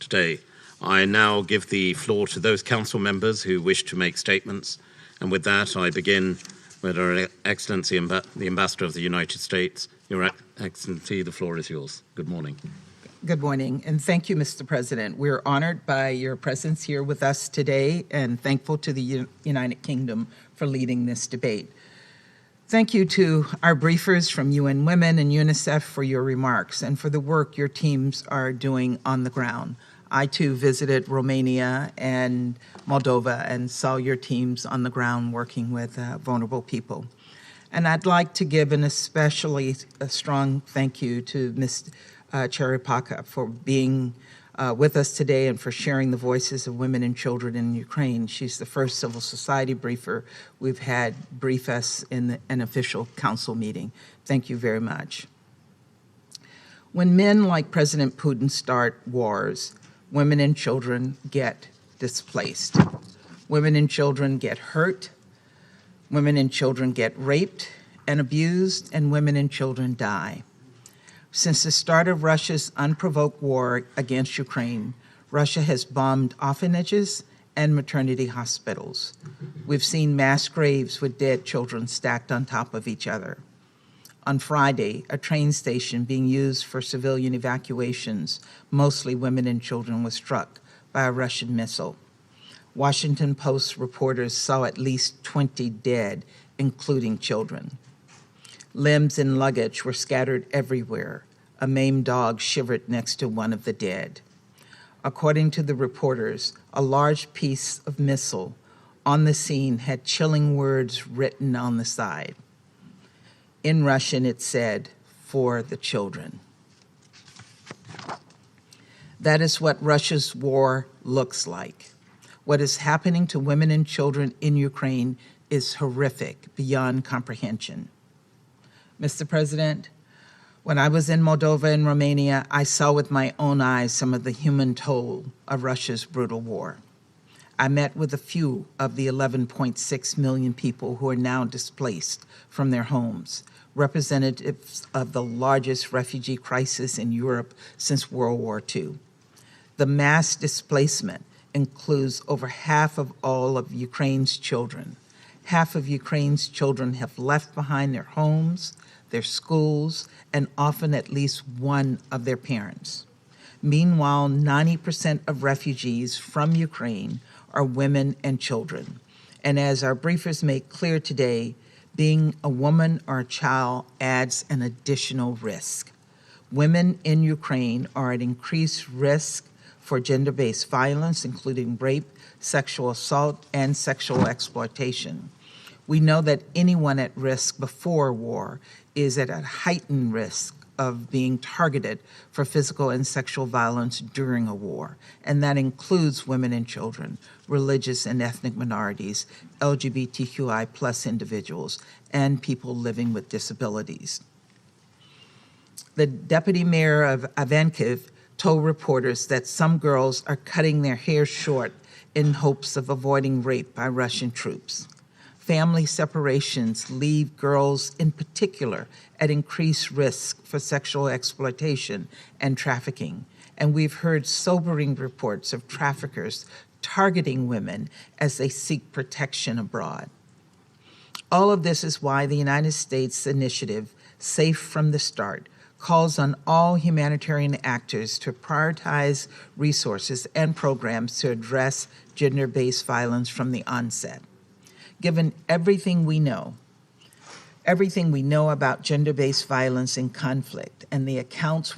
today. I now give the floor to those council members who wish to make statements. And with that, I begin with Her Excellency, the Ambassador of the United States. Your Excellency, the floor is yours. Good morning. Good morning, and thank you, Mr. President. We're honored by your presence here with us today and thankful to the United Kingdom for leading this debate. Thank you to our briefers from UN Women and UNICEF for your remarks and for the work your teams are doing on the ground. I, too, visited Romania and Moldova and saw your teams on the ground working with vulnerable people. And I'd like to give an especially strong thank you to Ms. Cherepaka for being with us today and for sharing the voices of women and children in Ukraine. She's the first civil society briefer we've had brief us in an official council meeting. Thank you very much. When men like President Putin start wars, women and children get displaced. Women and children get hurt. Women and children get raped and abused, and women and children die. Since the start of Russia's unprovoked war against Ukraine, Russia has bombed orphanages and maternity hospitals. We've seen mass graves with dead children stacked on top of each other. On Friday, a train station being used for civilian evacuations, mostly women and children, was struck by a Russian missile. Washington Post reporters saw at least 20 dead, including children. Limbs and luggage were scattered everywhere. A maimed dog shivered next to one of the dead. According to the reporters, a large piece of missile on the scene had chilling words written on the side. In Russian, it said, "For the children." That is what Russia's war looks like. What is happening to women and children in Ukraine is horrific beyond comprehension. Mr. President, when I was in Moldova and Romania, I saw with my own eyes some of the human toll of Russia's brutal war. I met with a few of the 11.6 million people who are now displaced from their homes, representatives of the largest refugee crisis in Europe since World War II. The mass displacement includes over half of all of Ukraine's children. Half of Ukraine's children have left behind their homes, their schools, and often at least one of their parents. Meanwhile, 90% of refugees from Ukraine are women and children. And as our briefers make clear today, being a woman or a child adds an additional risk. Women in Ukraine are at increased risk for gender-based violence, including rape, sexual assault, and sexual exploitation. We know that anyone at risk before war is at a heightened risk of being targeted for physical and sexual violence during a war, and that includes women and children, religious and ethnic minorities, LGBTQI+ individuals, and people living with disabilities. The deputy mayor of Ivankiv told reporters that some girls are cutting their hair short in hopes of avoiding rape by Russian troops. Family separations leave girls in particular at increased risk for sexual exploitation and trafficking. And we've heard sobering reports of traffickers targeting women as they seek protection abroad. All of this is why the United States initiative, Safe from the Start, calls on all humanitarian actors to prioritize resources and programs to address gender-based violence from the onset. Given everything we know about gender-based violence in conflict and the accounts